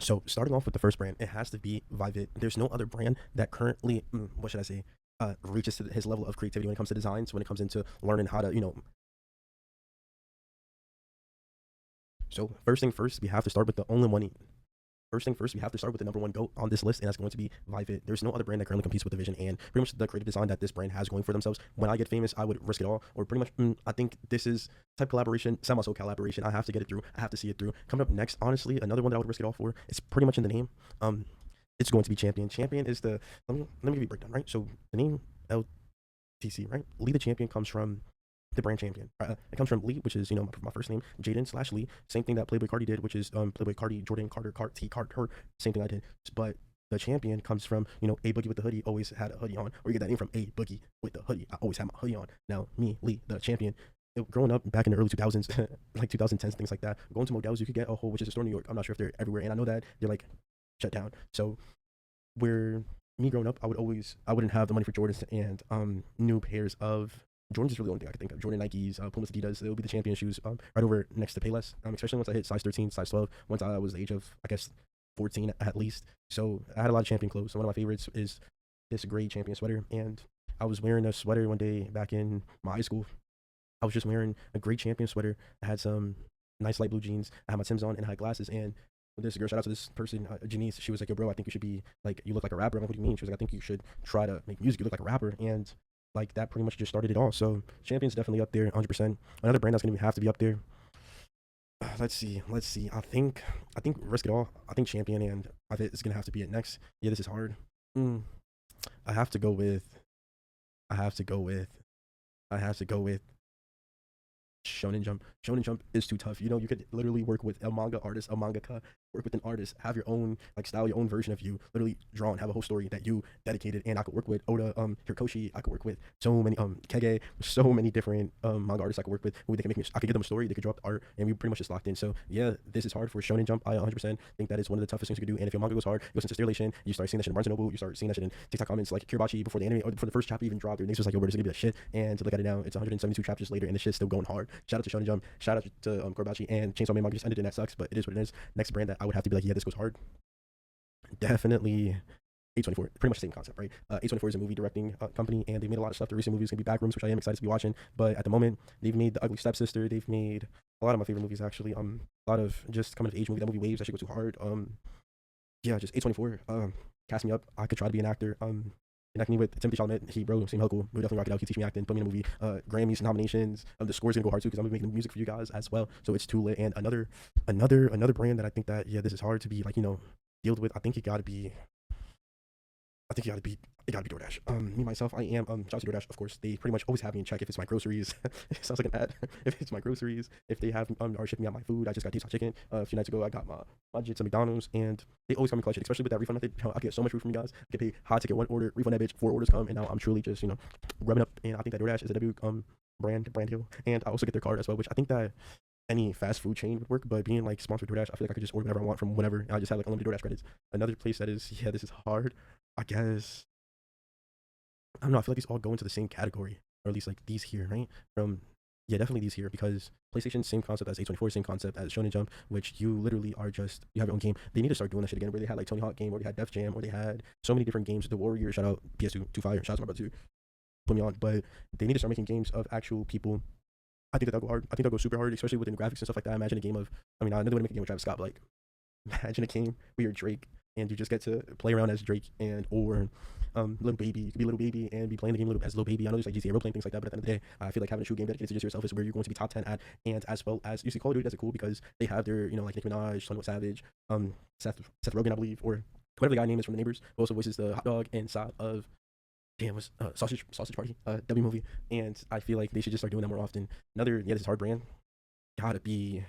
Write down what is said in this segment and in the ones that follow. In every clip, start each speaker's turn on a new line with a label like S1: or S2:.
S1: So starting off with the first brand, it has to be Vivit. There's no other brand that currently, what should I say, reaches to his level of creativity when it comes to designs, when it comes into learning how to, So first thing first, we have to start with the only money. First thing first, we have to start with the number one GOAT on this list, and that's going to be Vivit. There's no other brand that currently competes with the vision and pretty much the creative design that this brand has going for themselves. When I get famous, I would risk it all, or pretty much, I think this is type collaboration, semi-so collaboration. I have to get it through. I have to see it through. Coming up next, honestly, another one that I would risk it all for. It's pretty much in the name. It's going to be Champion. Champion is the let me give you a breakdown, right? So the name LTC, right? Lee the Champion comes from the brand champion. It comes from Lee, which is my first name, Jaden/Lee. Same thing that Playboy Cardi did, which is Playboy Cardi, Jordan Carter, T Carter. Same thing I did, but the champion comes from A Boogie with the hoodie always had a hoodie on, or you get that name from A Boogie with the hoodie. I always had my hoodie on. Now me, Lee, the champion. Growing up back in the early 2000s, like 2010s, things like that, going to Modell's, you could get a whole, which is a store in New York. I'm not sure if they're everywhere, and I know that they're like shut down. So where me growing up, I wouldn't have the money for Jordans and new pairs of Jordans is really the only thing I could think of. Jordan, Nikes, Pumas, Adidas, they'll be the champion shoes right over next to Payless, especially once I hit size 13, size 12, once I was the age of, I guess, 14 at least. So I had a lot of champion clothes. So one of my favorites is this gray champion sweater. And I was wearing a sweater one day back in my high school. I was just wearing a gray champion sweater. I had some nice light blue jeans. I had my Timbs on and I had glasses. And this girl, shout out to this person, Janice, she was like, yo, bro, I think you should be, like, you look like a rapper. I'm like, what do you mean? She was like, I think you should try to make music. You look like a rapper. And like that pretty much just started it all. So Champion's definitely up there, 100%. Another brand that's gonna have to be up there. Let's see. I think risk it all. I think Champion and I think it's gonna have to be it next. Yeah, this is hard. I have to go with. I have to go with. I have to go with Shonen Jump. Shonen Jump is too tough. You could literally work with a manga artist, a mangaka, work with an artist, have your own like style, your own version of you, literally draw and have a whole story that you dedicated. And I could work with Oda, Hirokoshi. I could work with so many, Kege, so many different manga artists I could work with who they can make me. I could give them a story, they could draw up the art, and we pretty much just locked in. So yeah, this is hard for Shonen Jump. I 100% think that is one of the toughest things you could do. And if your manga goes hard, it goes into Sterilation, you start seeing that shit in Barnes and Noble, you start seeing that shit in TikTok comments like Kiribachi before the anime or before the first chapter even dropped. Their names was like, yo, bro, this is gonna be that shit. And to look at it now, it's 172 chapters later, and the shit's still going hard. Shout out to Shonen Jump. Shout out to Koribachi and Chainsaw Man manga just ended, and that sucks, but it is what it is. Next brand that I would have to be like, yeah, this goes hard. Definitely A24. Pretty much the same concept, right? A24 is a movie directing company, and they made a lot of stuff. The recent movies gonna be Backrooms, which I am excited to be watching. But at the moment, they've made The Ugly Stepsister. They've made a lot of my favorite movies actually. A lot of just coming of age movie. That movie Waves, that should go too hard. Yeah, just A24. Cast me up. I could try to be an actor. Connect me with Timothy Chalamet. He, bro, seemed hell cool. We definitely rock it out. He teach me acting, put me in a movie. Grammys nominations. The score's gonna go hard too because I'm gonna be making music for you guys as well. So it's too lit. And another brand that I think that this is hard to be like dealt with. I think it gotta be. It gotta be DoorDash. Me myself, I am shout out to DoorDash, of course. They pretty much always have me in check if it's my groceries. It sounds like an ad. If it's my groceries, if they have are shipping out my food. I just got Deep Chicken. A few nights ago I got my budget to McDonald's, and they always come in clutch, especially with that refund method. I get so much food from you guys. I get paid high ticket, one order, refund that bitch, 4 orders come, and now I'm truly just rubbing up. And I think that DoorDash is a W brand deal. And I also get their card as well, which I think that any fast food chain would work, but being like sponsored DoorDash, I feel like I could just order whatever I want from whatever. I just have like unlimited DoorDash credits. Another place that is this is hard. I guess I don't know. I feel like these all go into the same category, or at least like these here, right? Definitely these here, because PlayStation, same concept as A24, same concept as Shonen Jump, which you literally are just you have your own game. They need to start doing that shit again, where they had like Tony Hawk game, or they had Def Jam, or they had so many different games. The Warrior, shout out PS2, 2 Fire, shout out to my brother too, put me on. But they need to start making games of actual people. I think that'll go hard. I think that'll go super hard, especially within graphics and stuff like that. Imagine a game of, I know they want to make a game with Travis Scott, but like, imagine a game where you're Drake and you just get to play around as Drake or Little Baby. You could be Little Baby and be playing the game as Little Baby. I know there's like GTA role playing things like that, but at the end of the day, I feel like having a true game dedicated to just yourself is where you're going to be top 10 at. And as well as you see Call of Duty, that's cool because they have their like Nicki Minaj, 21 Savage, Seth Rogen, I believe, or whatever the guy name is from The Neighbors, who also voices the hot dog inside of was Sausage Party, W movie. And I feel like they should just start doing that more often. Another this is hard brand gotta be.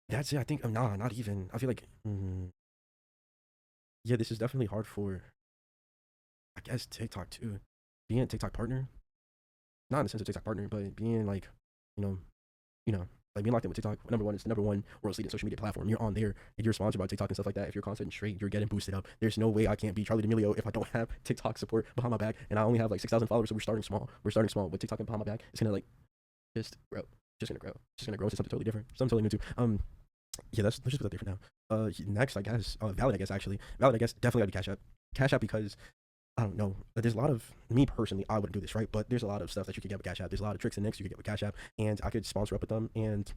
S1: That's it. I think not even. I feel like this is definitely hard for, I guess, TikTok too. Being a TikTok partner, not in the sense of TikTok partner, but being like, like being locked in with TikTok. Number one, it's the number one world's leading social media platform. You're on there, and you're sponsored by TikTok and stuff like that. If your content straight, you're getting boosted up. There's no way I can't be Charlie D'Amelio if I don't have TikTok support behind my back, and I only have like 6,000 followers. So we're starting small. With TikTok behind my back. It's gonna like just grow. Just gonna grow into something totally different, something totally new too. Let's just put that there for now. Next, I guess, Valid, I guess, actually. Valid, I guess, definitely gotta be Cash App. Cash App because I don't know. There's a lot of me personally. I wouldn't do this, right? But there's a lot of stuff that you could get with Cash App. There's a lot of tricks and nicks you could get with Cash App, and I could sponsor up with them and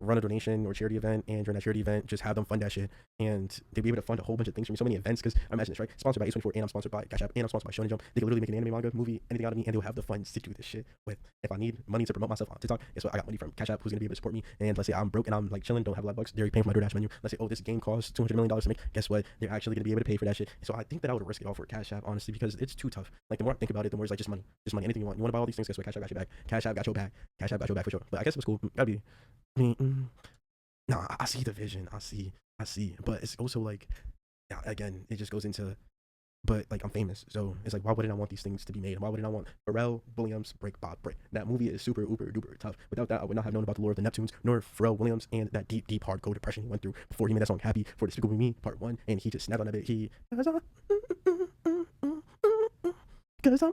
S1: run a donation or charity event, and during that charity event, just have them fund that shit, and they'd be able to fund a whole bunch of things for me. So many events, because imagine this, right? Sponsored by A24, and I'm sponsored by Cash App, and I'm sponsored by Shonen Jump. They could literally make an anime, manga, movie, anything out of me, and they'll have the funds to do this shit with. If I need money to promote myself on TikTok, guess what? I got money from Cash App, who's gonna be able to support me. And let's say I'm broke and I'm like chilling, don't have a lot of bucks, they're paying for my DoorDash menu. Let's say, oh, this game costs $200 million to make. Guess what? They're actually gonna be able to pay for that shit. So I think that I would risk it all for Cash App, honestly, because it's too tough. Like the more I think about it, the more it's like just money, anything you want. You want to buy all these things, guess what? Cash App got your back. Cash App got your back. Cash App got your back for sure. But I guess it was cool. Gotta be. I mean, no, I see the vision. I see. But it's also like, yeah, again, it just goes into, but like I'm famous, so it's like, why wouldn't I want these things to be made? Why wouldn't I want Pharrell Williams break Bob break? That movie is super uber duper tough. Without that, I would not have known about the Lord of the Neptunes, nor Pharrell Williams and that deep hardcore depression he went through before he made that song Happy for Despicable Me Part 1, and he just snapped on that bit. Cause I'm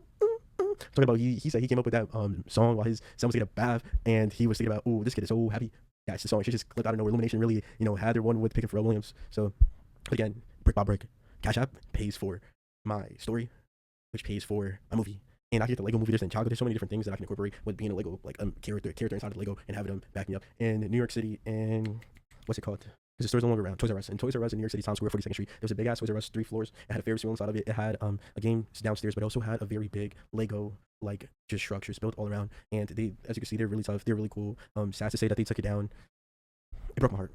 S1: talking about he said he came up with that song while his son was taking a bath, and he was thinking about, oh, this kid is so happy. Yeah, it's the song. She just clicked out of nowhere. Illumination really, had their one with picking Pharrell Williams. So again, brick by brick, Cash App pays for my story, which pays for my movie. And I can get the Lego movie just in child. There's so many different things that I can incorporate with being a Lego, like character inside of Lego, and having them back me up. In New York City, and what's it called? Because the store's no longer around. Toys R Us. And Toys R Us in New York City, Times Square, 42nd Street. There was a big ass Toys R Us, 3 floors. It had a Ferris wheel inside of it. It had a game downstairs, but it also had a very big Lego like just structures built all around. And they, as you can see, they're really tough. They're really cool. Sad to say that they took it down. It broke my heart.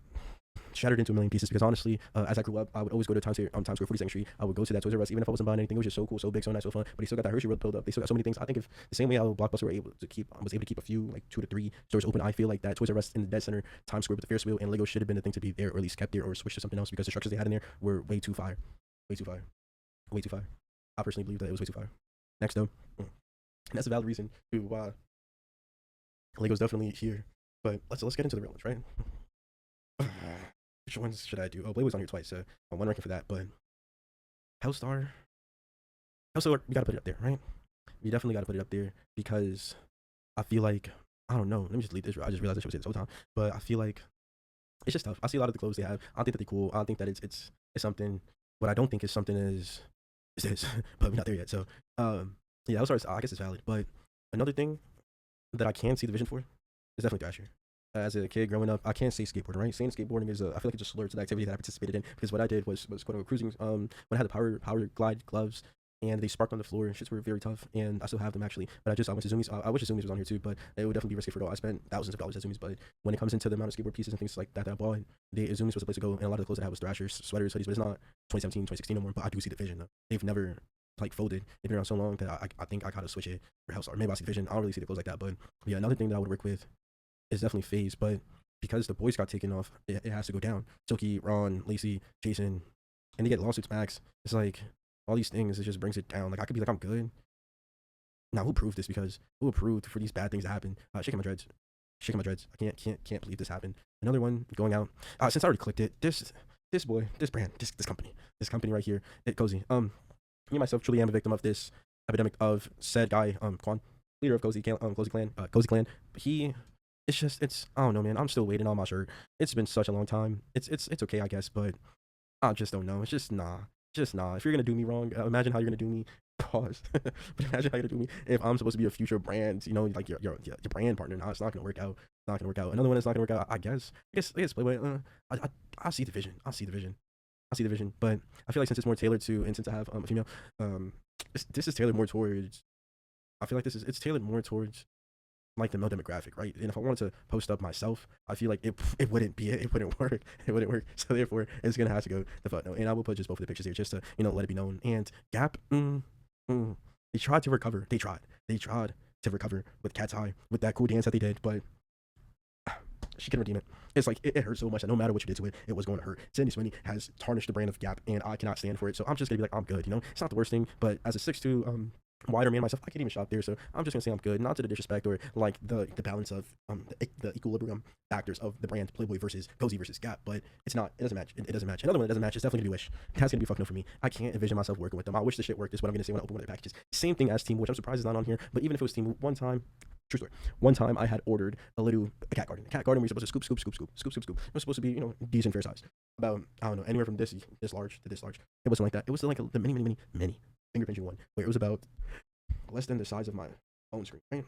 S1: Shattered into a million pieces, because honestly, as I grew up, I would always go to Times Square, 42nd Street. I would go to that Toys R Us, even if I wasn't buying anything. It was just so cool, so big, so nice, so fun. But he still got that Hershey World build up. They still got so many things. I think if the same way how Blockbuster was able to keep a few, like 2 to 3 stores open, I feel like that Toys R Us in the dead center, Times Square with the Ferris wheel and Lego should have been the thing to be there, or at least kept there, or switched to something else, because the structures they had in there were way too fire. I personally believe that it was way too fire. Next though, and that's a valid reason to why Lego's definitely here. But let's get into the real ones, right? Which ones should I do? Oh, Blade was on here twice, so I'm one ranking for that. But Hellstar, we gotta put it up there, right? We definitely gotta put it up there, because I feel like, I don't know. Let me just delete this. I just realized I should say this whole time. But I feel like it's just tough. I see a lot of the clothes they have. I don't think that they're cool. I don't think that it's something. What I don't think is something is this, but we're not there yet. So yeah, Hellstar, I guess it's valid. But another thing that I can see the vision for is definitely Thrasher. As a kid growing up, I can't say skateboarding, right? Saying skateboarding is, I feel like it's a slur to the activity that I participated in, because what I did was quote unquote cruising. When I had the power glide gloves, and they sparked on the floor, and shits were very tough, and I still have them actually. But I went to Zoomies. I wish Zoomies was on here too, but it would definitely be risky for it all. I spent thousands of dollars at Zoomies, but when it comes into the amount of skateboard pieces and things like that I bought, Zoomies was the place to go, and a lot of the clothes that I had was Thrashers, sweaters, hoodies, but it's not 2017, 2016 no more. But I do see the vision though. They've never like folded. They've been around so long that I think I gotta switch it for Hellstar. Maybe I see the vision. I don't really see the clothes like that, but yeah, another thing that I would work with is definitely FaZe, but because the boys got taken off, it has to go down. Silky, Ron, Lacey, Jason, and they get lawsuits max. It's like all these things, it just brings it down. Like I could be like, I'm good. Now who proved this? Because who approved for these bad things to happen? Shaking my dreads. I can't believe this happened. Another one going out. Since I already clicked it, this boy, this brand, this company right here, it Cozy. Me myself truly am a victim of this epidemic of said guy, Quan, leader of Cozy Clan. It's I don't know, man. I'm still waiting on my shirt. It's been such a long time. It's okay, I guess, but I just don't know. It's just nah. If you're gonna do me wrong, imagine how you're gonna do me. Pause. But imagine how you're gonna do me if I'm supposed to be a future brand, like your brand partner. Nah, it's not gonna work out. Another one that's not gonna work out. I guess Playboy. I see the vision. But I feel like since it's more tailored to, and since I have a female, this is tailored more towards. I feel like it's tailored more towards like the male demographic, right? And if I wanted to post up myself, I feel like it wouldn't be it wouldn't work. So therefore, it's gonna have to go the fuck no. And I will put just both of the pictures here just to let it be known. And Gap, they tried to recover. They tried to recover with Cat's Eye, with that cool dance that they did, but she couldn't redeem it. It's like it hurt so much that no matter what you did to it, it was going to hurt. Sydney Sweeney has tarnished the brand of Gap, and I cannot stand for it. So I'm just gonna be like, I'm good. It's not the worst thing, but as a 6'2", wider man myself, I can't even shop there, so I'm just gonna say I'm good. Not to the disrespect or like the balance of the equilibrium factors of the brand Playboy versus Cozy versus Gap, but it doesn't match. It doesn't match. Another one that doesn't match is definitely gonna be Wish. That's gonna be fucking no for me. I can't envision myself working with them. I wish the shit worked. Is what I'm gonna say when I open one of their packages. Same thing as Team, which I'm surprised is not on here. But even if it was Team, one time True story. One time I had ordered a cat garden. A cat garden where you're supposed to scoop, scoop, scoop, scoop, scoop, scoop, scoop. It was supposed to be, decent fair size. About, I don't know, anywhere from this large to this large. It wasn't like that. It was like the mini finger pinching one, where it was about less than the size of my phone screen, right?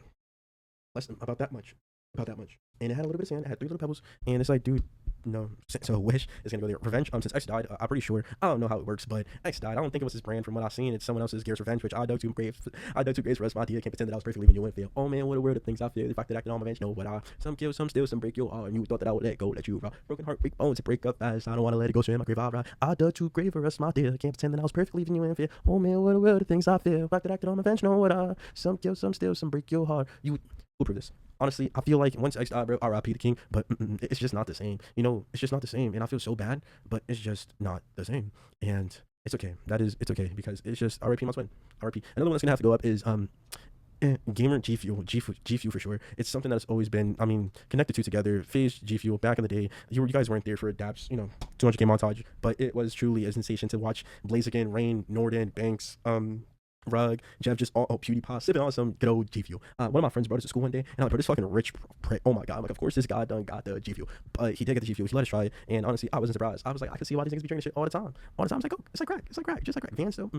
S1: Less than about that much. About that much. And it had a little bit of sand, it had 3 little pebbles, and it's like, dude, no. So Wish is gonna go there. Revenge, since X died, I'm pretty sure. I don't know how it works, but X died. I don't think it was his brand from what I've seen. It's someone else's Gears Revenge, which I dug two graves. I dug two graves for the rest of my idea. Can't pretend that I was perfectly leaving you in fear. Oh man, what a world of things I feel. If I could act on my revenge, know what I. Some kill, some steal, some break your heart. And you thought that I would let go, let you rot. Broken heart, break bones, to break up fast. I don't wanna let it go, so in my grave I ride. I dug two graves for the rest of my dear. Can't pretend that I was perfectly leaving you in fear. Oh man, what a world of things I feel. If I could act on my revenge, know what I. Some kill, some steal, some break your heart. You who prove this? Honestly, I feel like once X died, bro, R.I.P. the king, but it's just not the same. It's just not the same, and I feel so bad, but it's just not the same, and it's okay. It's okay because it's just R.I.P. must win. R.I.P. Another one that's gonna have to go up is Gamer G Fuel for sure. It's something that's always been, connected to together. FaZe G Fuel back in the day. You guys weren't there for Daps, 200K montage, but it was truly a sensation to watch Blaziken, Rain, Norden, Banks, Rug, Jeff, just all PewDiePie sipping on some good old G Fuel. One of my friends brought us to school one day, and I'm like, bro, this fucking rich oh my god, I'm like, of course this guy done got the G Fuel, but he did get the G Fuel. He let us try it, and honestly, I wasn't surprised. I was like, I could see why these niggas be drinking shit all the time. It's like, oh, it's like crack, just like crack. Vans though,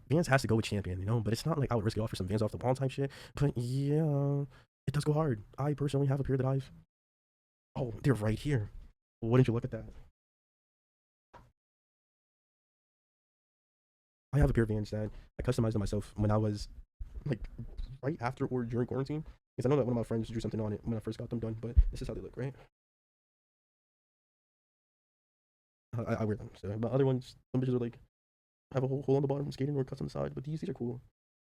S1: Vans has to go with Champion, but it's not like I would risk it all for some Vans off the wall type shit. But yeah, it does go hard. I personally have a pair that they're right here. Wouldn't you look at that? I have a pair of Vans that I customized them myself when I was like right after or during quarantine. Because I know that one of my friends drew something on it when I first got them done, but this is how they look, right? I wear them. So, but other ones, some bitches are like have a whole hole on the bottom, skating or cuts on the side. But these are cool.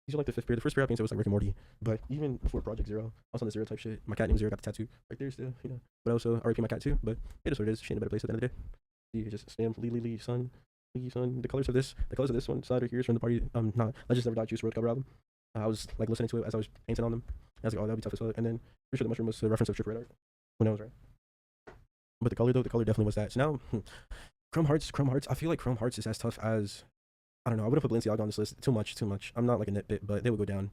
S1: These are like the 5th pair. The first pair I painted was like Rick and Morty. But even before Project Zero, I was on the Zero type shit. My cat named Zero got the tattoo right there still. But also RIP my cat too. But it is what it is. She in a better place at the end of the day. You just stand Lee Sun. The colors of this one side right here is from the party not Legends Never Die Juice WRLD cover album. I was like listening to it as I was painting on them. I was like, oh, that'd be tough as fuck. And then pretty sure the mushroom was a reference of Triple Red Art. Who knows, right? But the color definitely was that. So now Chrome Hearts, I feel like Chrome Hearts is as tough as, I don't know, I wouldn't put Balenciaga on this list. Too much. I'm not like a nitbit, but they would go down.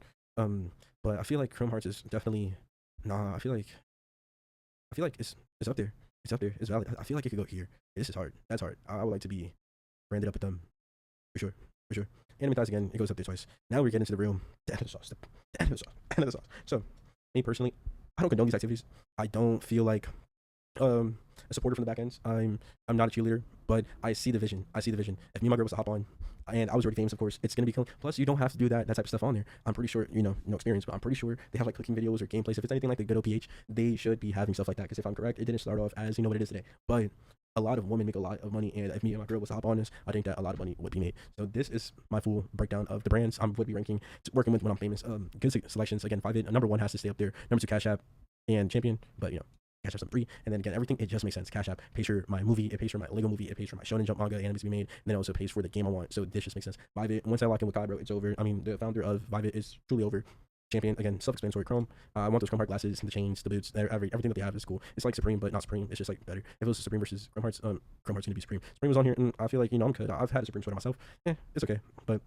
S1: But I feel like Chrome Hearts is definitely I feel like it's up there. It's up there. It's valid. I feel like it could go here. This is hard. That's hard. I would like to be branded up with them. For sure. Anime ties again, it goes up there twice. Now we're getting into the real, the end of the sauce. The end of the sauce. So, me personally, I don't condone these activities. I don't feel like a supporter from the back ends. I'm not a cheerleader, but I see the vision. If me and my girl was to hop on, and I was already famous, of course, it's gonna be cool. Plus, you don't have to do that type of stuff on there. I'm pretty sure, no experience, but I'm pretty sure they have like cooking videos or gameplays. If it's anything like the good OPH, they should be having stuff like that. Because if I'm correct, it didn't start off as what it is today. But a lot of women make a lot of money, and if me and my girl was to hop on this, I think that a lot of money would be made. So this is my full breakdown of the brands I would be working with when I'm famous. Good selections. Again, 5 number 1 has to stay up there. Number 2, Cash App and Champion. But Cash App's number 3, and then again, everything, it just makes sense. Cash App pays for my movie, it pays for my Lego movie, it pays for my Shonen Jump manga animes to be made, and then it also pays for the game I want. So this just makes sense. Vivit, once I lock in with Kai, bro, it's over. The founder of Vivit is truly over. Champion, again, self-explanatory. Chrome, I want those Chrome Heart glasses, the chains, the boots, everything that they have is cool. It's like Supreme, but not Supreme. It's just like better. If it was Supreme versus Chrome Hearts gonna be Supreme. Supreme was on here, and I feel like I'm good. I've had a Supreme sweater myself. It's okay, but